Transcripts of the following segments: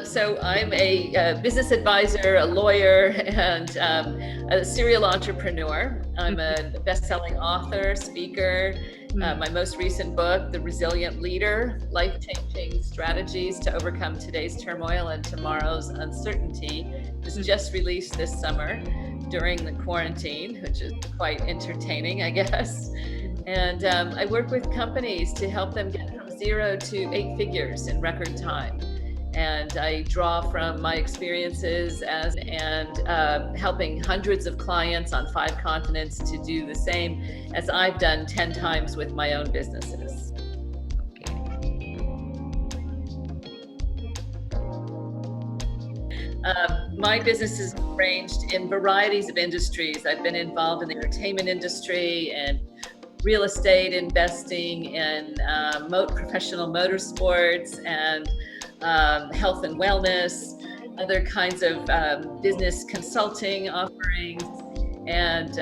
So I'm a business advisor, a lawyer, and a serial entrepreneur. I'm a best-selling author, speaker. My most recent book, The Resilient Leader: Life-Changing Strategies to Overcome Today's Turmoil and Tomorrow's Uncertainty, was just released this summer during the quarantine, which is quite entertaining, I guess. And I work with companies to help them get from 0 to 8 figures in record time. And I draw from my experiences and helping hundreds of clients on 5 continents to do the same as I've done 10 times with my own businesses. My business is ranged in varieties of industries. I've been involved in the entertainment industry and real estate investing and professional motorsports and health and wellness, other kinds of business consulting offerings. And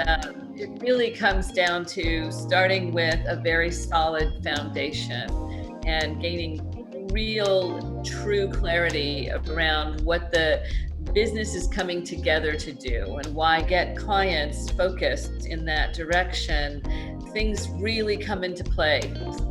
it really comes down to starting with a very solid foundation and gaining real, true clarity around what the business is coming together to do and why get clients focused in that direction. Things really come into play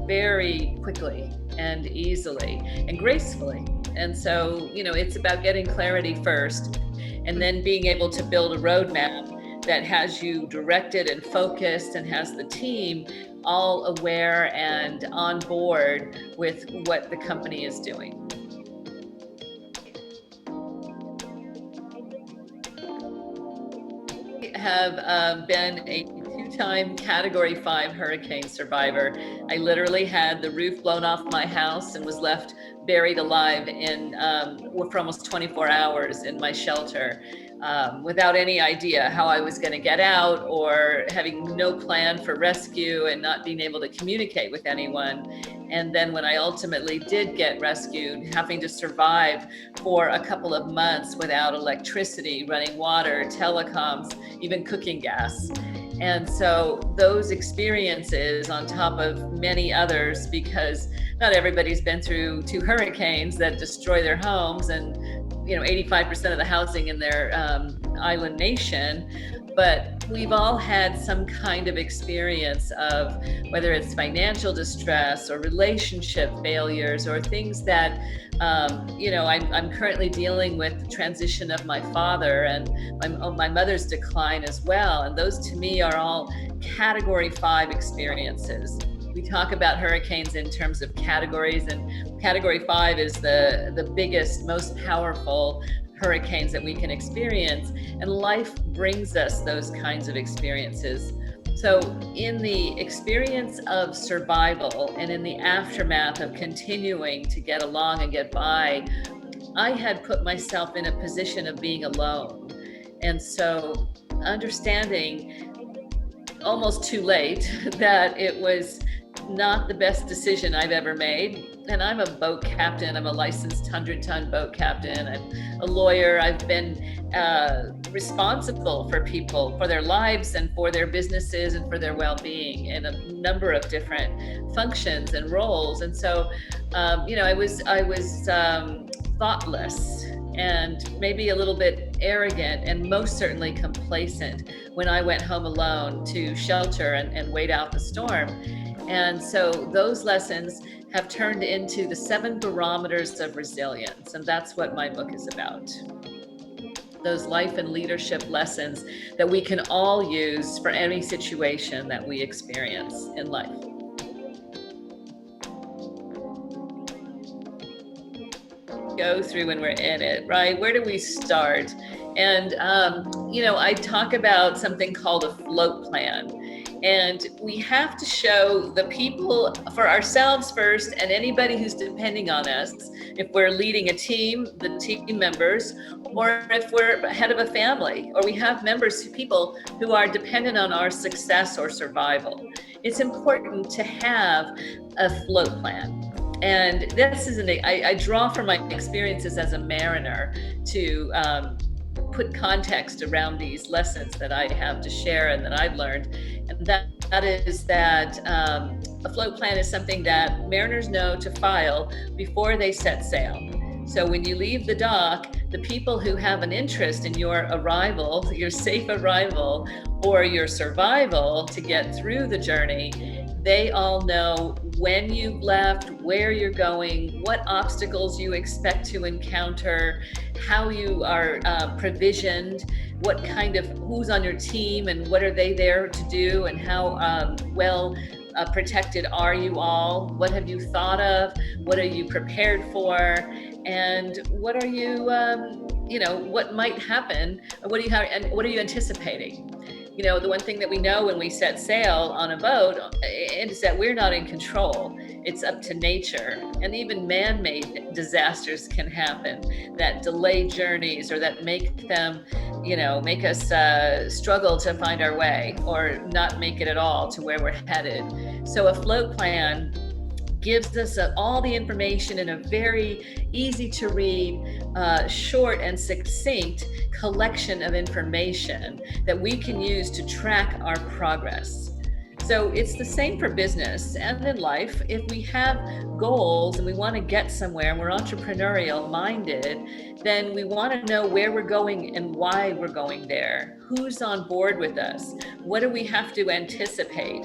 very quickly and easily and gracefully. And so, it's about getting clarity first and then being able to build a roadmap that has you directed and focused and has the team all aware and on board with what the company is doing. I have been a 2-time Category 5 hurricane survivor. I literally had the roof blown off my house and was left buried alive for almost 24 hours in my shelter, without any idea how I was going to get out, or having no plan for rescue and not being able to communicate with anyone. And then when I ultimately did get rescued, having to survive for a couple of months without electricity, running water, telecoms, even cooking gas. And so those experiences, on top of many others, because not everybody's been through 2 hurricanes that destroy their homes and 85% of the housing in their island nation, but we've all had some kind of experience of, whether it's financial distress or relationship failures or things that I'm currently dealing with the transition of my father and my mother's decline as well. And those to me are all Category 5 experiences. We talk about hurricanes in terms of categories, and Category 5 is the biggest, most powerful hurricanes that we can experience. And life brings us those kinds of experiences. So in the experience of survival and in the aftermath of continuing to get along and get by, I had put myself in a position of being alone. And so understanding almost too late that it was not the best decision I've ever made. And I'm a boat captain. I'm a licensed 100-ton boat captain. I'm a lawyer. I've been responsible for people, for their lives and for their businesses and for their well-being in a number of different functions and roles. And so, I was thoughtless and maybe a little bit arrogant and most certainly complacent when I went home alone to shelter and wait out the storm. And so those lessons have turned into the 7 barometers of resilience. And that's what my book is about. Those life and leadership lessons that we can all use for any situation that we experience in life. Go through when we're in it, right? Where do we start? And, I talk about something called a float plan. And we have to show the people, for ourselves first, and anybody who's depending on us, if we're leading a team, the team members, or if we're head of a family, or we have people who are dependent on our success or survival. It's important to have a float plan. And this is I draw from my experiences as a mariner to put context around these lessons that I have to share and that I've learned. And that is that a float plan is something that mariners know to file before they set sail. So when you leave the dock, the people who have an interest in your arrival, your safe arrival, or your survival to get through the journey, they all know when you've left, where you're going, what obstacles you expect to encounter, how you are provisioned, what kind of, who's on your team and what are they there to do, and how well protected are you all? What have you thought of? What are you prepared for? And what are you, what might happen? What do you have, and what are you anticipating? The one thing that we know when we set sail on a boat is that we're not in control. It's up to nature. And even man-made disasters can happen that delay journeys or that make them, make us struggle to find our way or not make it at all to where we're headed. So a float plan gives us all the information in a very easy to read, short and succinct collection of information that we can use to track our progress. So it's the same for business and in life. If we have goals and we want to get somewhere and we're entrepreneurial minded, then we want to know where we're going and why we're going there. Who's on board with us? What do we have to anticipate?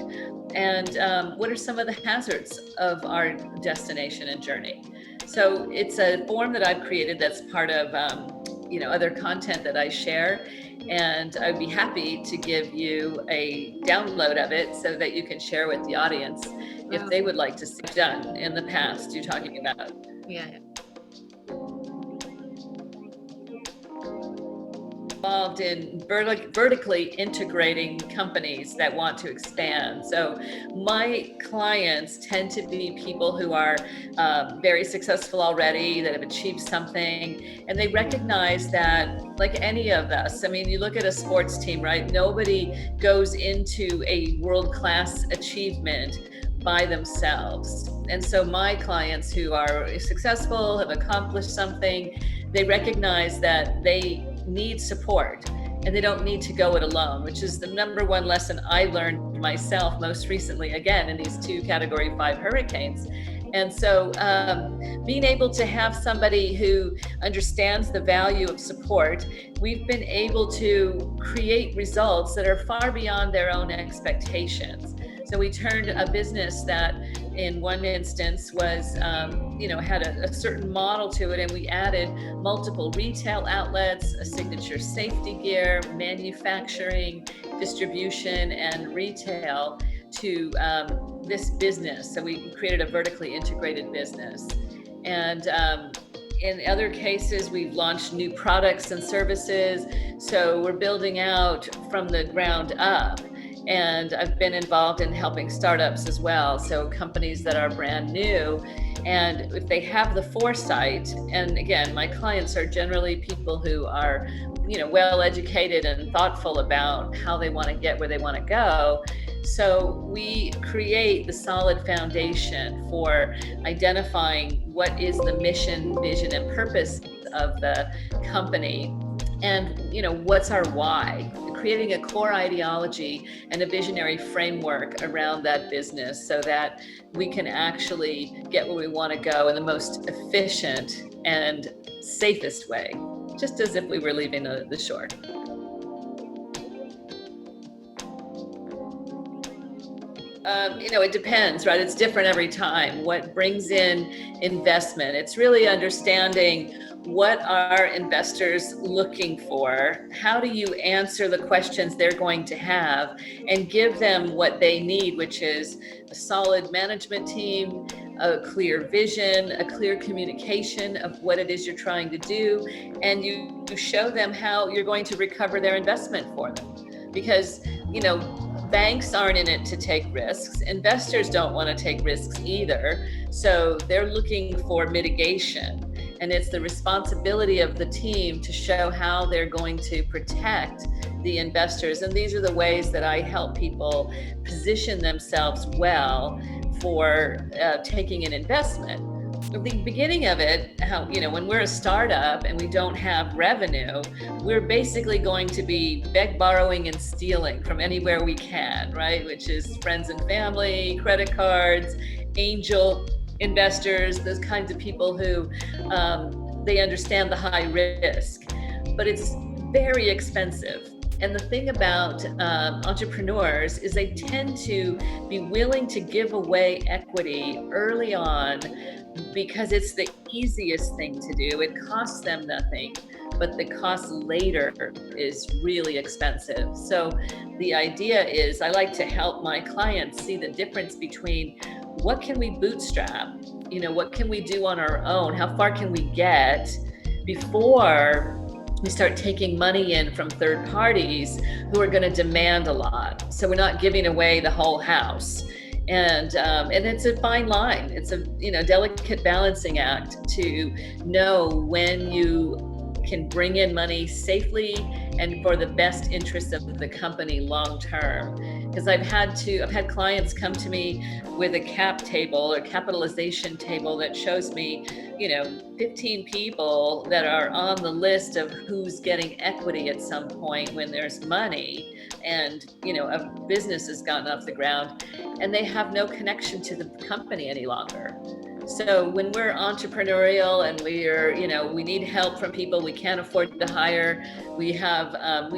And what are some of the hazards of our destination and journey? So it's a form that I've created that's part of other content that I share. And I'd be happy to give you a download of it so that you can share with the audience if they would like to see it done in the past you're talking about. Yeah. Involved in vertically integrating companies that want to expand. So my clients tend to be people who are very successful already, that have achieved something, and they recognize that, like any of us, I mean, you look at a sports team, right? Nobody goes into a world-class achievement by themselves. And so my clients who are successful, have accomplished something, they recognize that they need support and they don't need to go it alone, which is the number one lesson I learned myself most recently, again, in these 2 Category 5 hurricanes. And so being able to have somebody who understands the value of support, we've been able to create results that are far beyond their own expectations. So we turned a business that in one instance was, had a certain model to it, and we added multiple retail outlets, a signature safety gear, manufacturing, distribution, and retail to this business. So we created a vertically integrated business. And in other cases, we've launched new products and services. So we're building out from the ground up. And I've been involved in helping startups as well. So companies that are brand new, and if they have the foresight, and again, my clients are generally people who are, well educated and thoughtful about how they want to get where they want to go. So we create the solid foundation for identifying what is the mission, vision, and purpose of the company. And what's our why? Creating a core ideology and a visionary framework around that business so that we can actually get where we want to go in the most efficient and safest way, just as if we were leaving the shore. It depends, right? It's different every time. What brings in investment? It's really understanding what are investors looking for? How do you answer the questions they're going to have and give them what they need, which is a solid management team, a clear vision, a clear communication of what it is you're trying to do, and you show them how you're going to recover their investment for them. Because, banks aren't in it to take risks. Investors don't want to take risks either. So they're looking for mitigation. And it's the responsibility of the team to show how they're going to protect the investors. And these are the ways that I help people position themselves well for taking an investment. At the beginning of it, when we're a startup and we don't have revenue, we're basically going to be borrowing and stealing from anywhere we can, right? Which is friends and family, credit cards, angel investors, those kinds of people who they understand the high risk, but it's very expensive. And the thing about entrepreneurs is they tend to be willing to give away equity early on because it's the easiest thing to do. It costs them nothing, but the cost later is really expensive. So the idea is I like to help my clients see the difference between what can we bootstrap, what can we do on our own, how far can we get before we start taking money in from third parties who are going to demand a lot. So we're not giving away the whole house. And it's a fine line. It's a delicate balancing act to know when you can bring in money safely and for the best interest of the company long term. Because I've had clients come to me with a cap table or capitalization table that shows me 15 people that are on the list of who's getting equity at some point when there's money and a business has gotten off the ground and they have no connection to the company any longer. So when we're entrepreneurial and we need help from people we can't afford to hire, we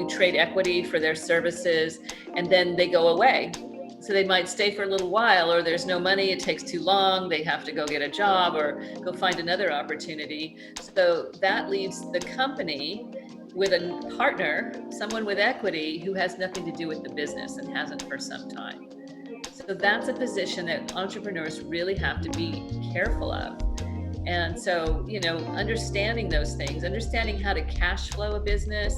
trade equity for their services, and then they go away. So they might stay for a little while, or there's no money, it takes too long, they have to go get a job or go find another opportunity. So that leaves the company with a partner, someone with equity who has nothing to do with the business and hasn't for some time. So that's a position that entrepreneurs really have to be careful of. And so, understanding those things, understanding how to cash flow a business,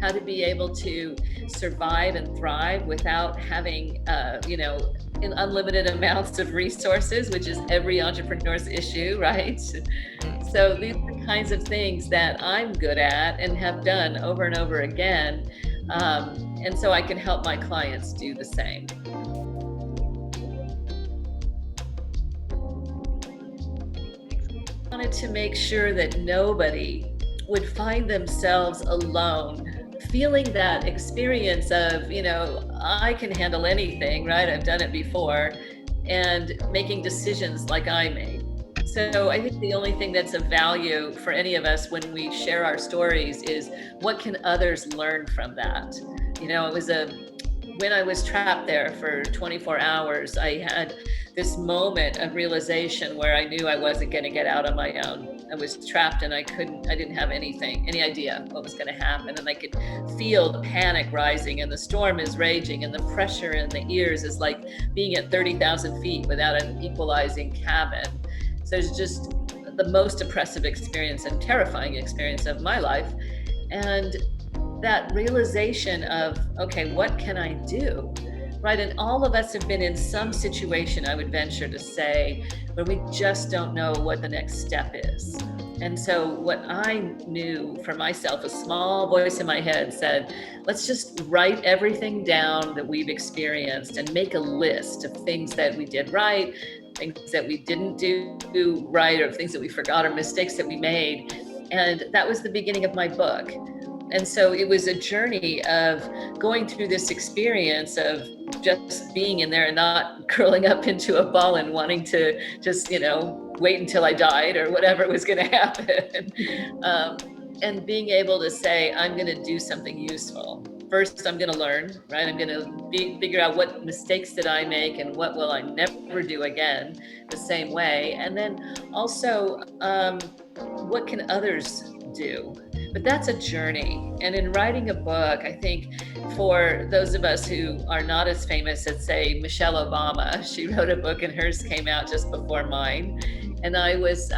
how to be able to survive and thrive without having, in unlimited amounts of resources, which is every entrepreneur's issue, right? So these are the kinds of things that I'm good at and have done over and over again. And so I can help my clients do the same. I wanted to make sure that nobody would find themselves alone, feeling that experience of, I can handle anything, right? I've done it before, and making decisions like I made. So I think the only thing that's of value for any of us when we share our stories is what can others learn from that? When I was trapped there for 24 hours, I had this moment of realization where I knew I wasn't going to get out on my own. I was trapped and I didn't have any idea what was going to happen. And I could feel the panic rising and the storm is raging and the pressure in the ears is like being at 30,000 feet without an equalizing cabin. So it's just the most oppressive experience and terrifying experience of my life. And that realization of, okay, what can I do? Right, and all of us have been in some situation, I would venture to say, where we just don't know what the next step is. And so what I knew for myself, a small voice in my head said, let's just write everything down that we've experienced and make a list of things that we did right, things that we didn't do right, or things that we forgot, or mistakes that we made. And that was the beginning of my book. And so it was a journey of going through this experience of just being in there and not curling up into a ball and wanting to just, wait until I died or whatever was going to happen. And being able to say, I'm going to do something useful. First, I'm going to learn, right? I'm going to figure out what mistakes did I make and what will I never do again the same way. And then also, what can others do? But that's a journey. And in writing a book, I think for those of us who are not as famous as, say, Michelle Obama, she wrote a book and hers came out just before mine. And I was,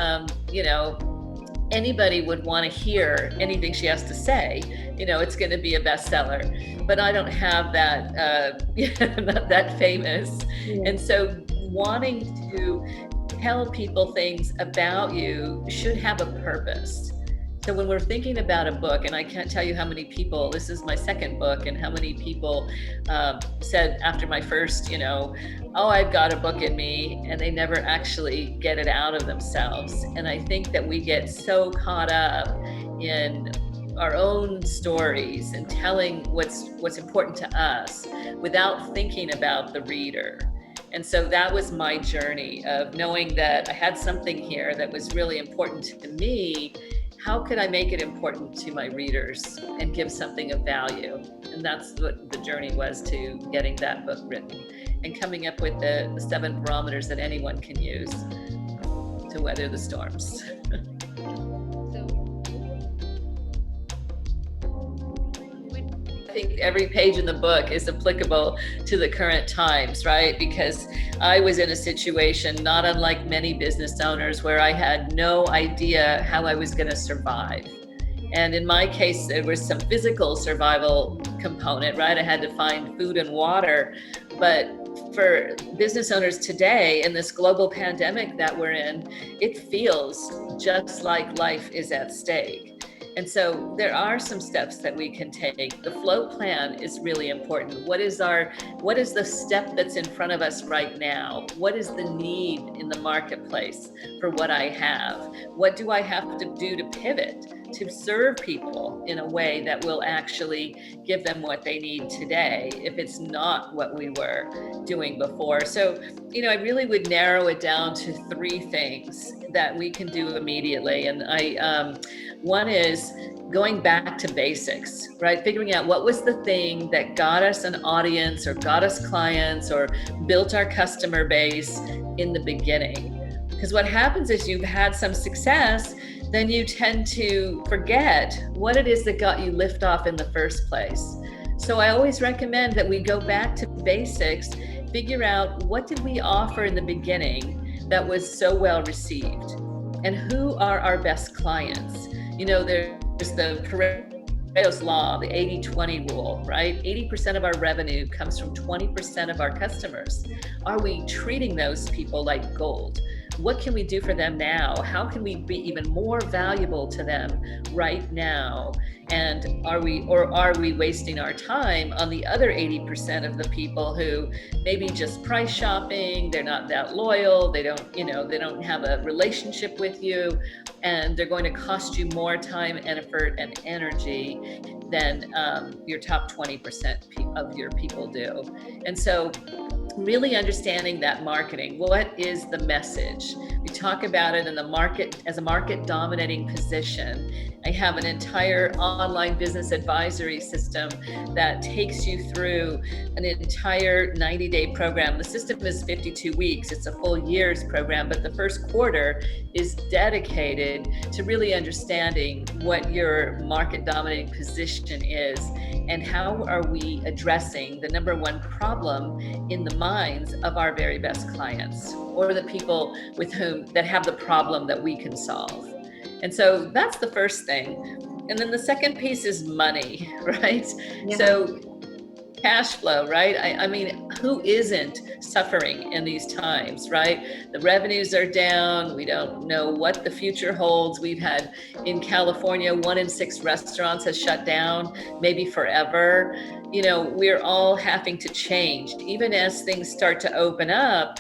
anybody would want to hear anything she has to say. It's going to be a bestseller. But I don't have that, I'm not that famous. Yeah. And so wanting to tell people things about you should have a purpose. So when we're thinking about a book, and I can't tell you how many people, this is my second book, and how many people said after my first, oh, I've got a book in me, and they never actually get it out of themselves. And I think that we get so caught up in our own stories and telling what's important to us without thinking about the reader. And so that was my journey of knowing that I had something here that was really important to me. how could I make it important to my readers and give something of value? And that's what the journey was to getting that book written and coming up with the 7 barometers that anyone can use to weather the storms. I think every page in the book is applicable to the current times, right? Because I was in a situation not unlike many business owners where I had no idea how I was going to survive. And in my case, there was some physical survival component, right? I had to find food and water. But for business owners today, in this global pandemic that we're in, it feels just like life is at stake. And so there are some steps that we can take. The flow plan is really important. What is the step that's in front of us right now? What is the need in the marketplace for what I have? What do I have to do to pivot to serve people in a way that will actually give them what they need today if it's not what we were doing before? So, I really would narrow it down to 3 things that we can do immediately. And one is going back to basics, right? Figuring out what was the thing that got us an audience or got us clients or built our customer base in the beginning. Because what happens is you've had some success, then you tend to forget what it is that got you liftoff in the first place. So I always recommend that we go back to basics, figure out what did we offer in the beginning that was so well received, and who are our best clients. There's the Perakis law, the 80-20 rule, right? 80% of our revenue comes from 20% of our customers. Are we treating those people like gold? What can we do for them now? How can we be even more valuable to them right now? And are we wasting our time on the other 80% of the people who maybe just price shopping, they're not that loyal, they don't have a relationship with you, and they're going to cost you more time and effort and energy than your top 20% of your people do. And so really understanding that marketing, what is the message? We talk about it in the market as a market dominating position. I have an entire online business advisory system that takes you through an entire 90-day program. The system is 52 weeks. It's a full year's program, but the first quarter is dedicated to really understanding what your market dominating position is and how are we addressing the number one problem in the minds of our very best clients or the people with whom that have the problem that we can solve. And so that's the first thing. And then the second piece is money, right? Yeah. So cash flow, right? I mean, who isn't suffering in these times, right? The revenues are down. We don't know what the future holds. We've had in California, 1 in 6 restaurants has shut down, maybe forever. We're all having to change. Even as things start to open up,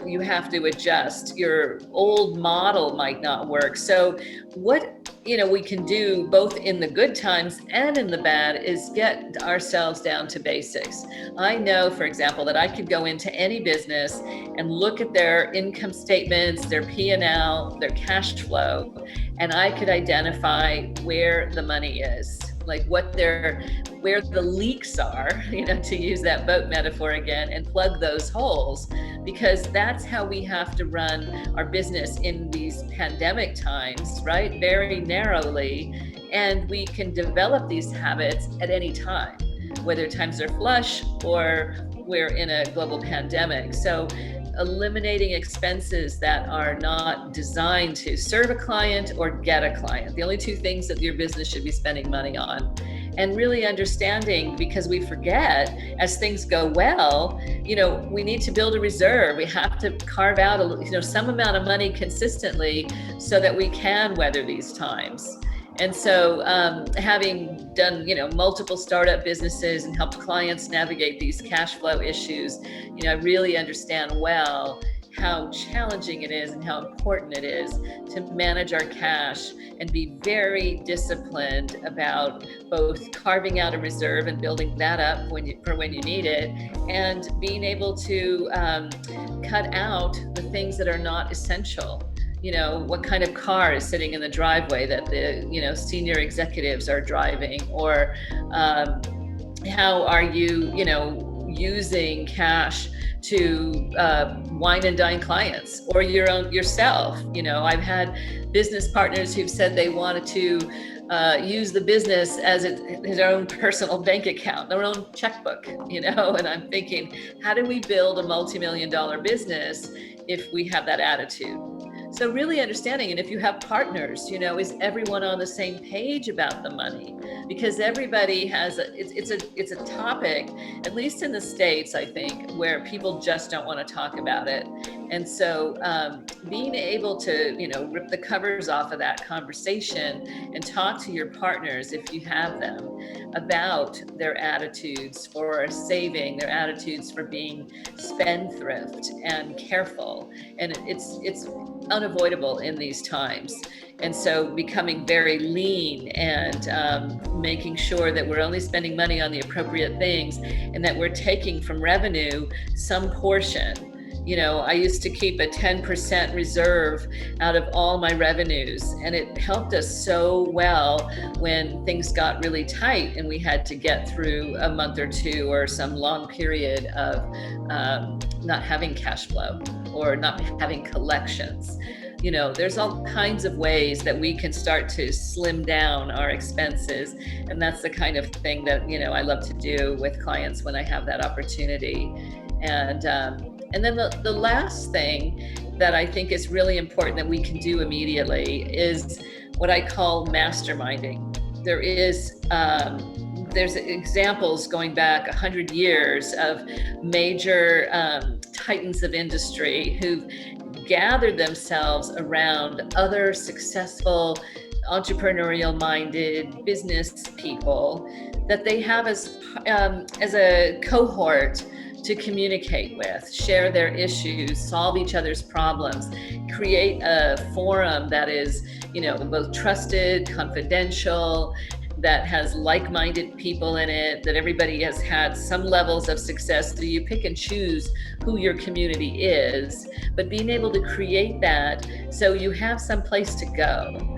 you have to adjust. Your old model might not work. So what we can do both in the good times and in the bad is get ourselves down to basics. I know, for example, that I could go into any business and look at their income statements, their P&L, their cash flow, and I could identify where the money is, like where the leaks are, to use that boat metaphor again, and plug those holes, because that's how we have to run our business in these pandemic times, right? Very narrowly, and we can develop these habits at any time, whether times are flush or we're in a global pandemic. So eliminating expenses that are not designed to serve a client or get a client. The only 2 things that your business should be spending money on. And really understanding, because we forget as things go well, we need to build a reserve. We have to carve out some amount of money consistently so that we can weather these times. And so having done, multiple startup businesses and helped clients navigate these cash flow issues, I really understand well how challenging it is and how important it is to manage our cash and be very disciplined about both carving out a reserve and building that up for when you need it, and being able to cut out the things that are not essential. what kind of car is sitting in the driveway that the senior executives are driving, or how are you using cash to wine and dine clients, or yourself. I've had business partners who've said they wanted to use the business as their own personal bank account, their own checkbook, and I'm thinking, how do we build a multi-million-dollar business if we have that attitude? So really understanding, and if you have partners, is everyone on the same page about the money? Because everybody has it's a topic, at least in the States, I think, where people just don't want to talk about it. And so being able to, rip the covers off of that conversation and talk to your partners, if you have them, about their attitudes for saving, their attitudes for being spendthrift and careful. And it's unavoidable in these times. And so becoming very lean and making sure that we're only spending money on the appropriate things, and that we're taking from revenue some portion. I used to keep a 10% reserve out of all my revenues, and it helped us so well when things got really tight and we had to get through a month or two or some long period of not having cash flow or not having collections. There's all kinds of ways that we can start to slim down our expenses. And that's the kind of thing that, I love to do with clients when I have that opportunity. And then the last thing that I think is really important that we can do immediately is what I call masterminding. There's examples going back 100 years of major titans of industry who've gathered themselves around other successful, entrepreneurial minded business people that they have as a cohort to communicate with, share their issues, solve each other's problems, create a forum that is, both trusted, confidential, that has like-minded people in it, that everybody has had some levels of success. So you pick and choose who your community is, but being able to create that so you have some place to go.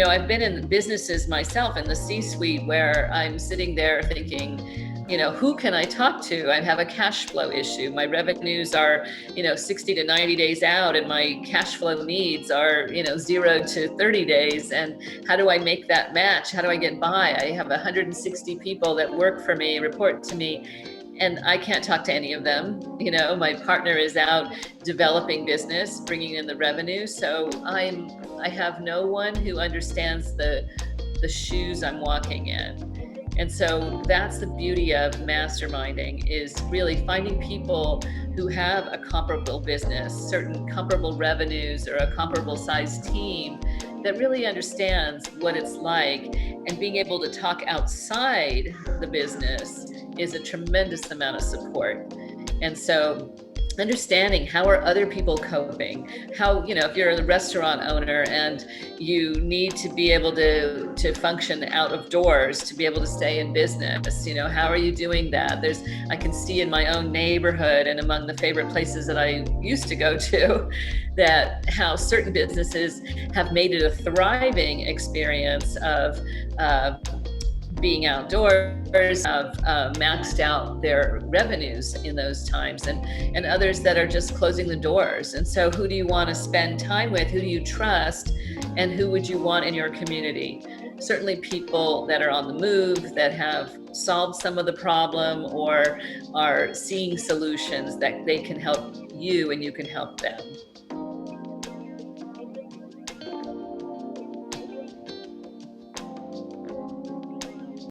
I've been in businesses myself in the C-suite where I'm sitting there thinking, who can I talk to? I have a cash flow issue. My revenues are, 60 to 90 days out, and my cash flow needs are, 0 to 30 days. And how do I make that match? How do I get by? I have 160 people that work for me, report to me, and I can't talk to any of them. My partner is out developing business, bringing in the revenue. So I have no one who understands the shoes I'm walking in. And so that's the beauty of masterminding, is really finding people who have a comparable business, certain comparable revenues, or a comparable sized team that really understands what it's like. And being able to talk outside the business is a tremendous amount of support. And so understanding how are other people coping, how, if you're a restaurant owner and you need to be able to function out of doors to be able to stay in business, how are you doing that? I can see in my own neighborhood and among the favorite places that I used to go to, that how certain businesses have made it a thriving experience of being outdoors, have maxed out their revenues in those times, and others that are just closing the doors. And so who do you want to spend time with? Who do you trust? And who would you want in your community? Certainly people that are on the move, that have solved some of the problem or are seeing solutions that they can help you and you can help them.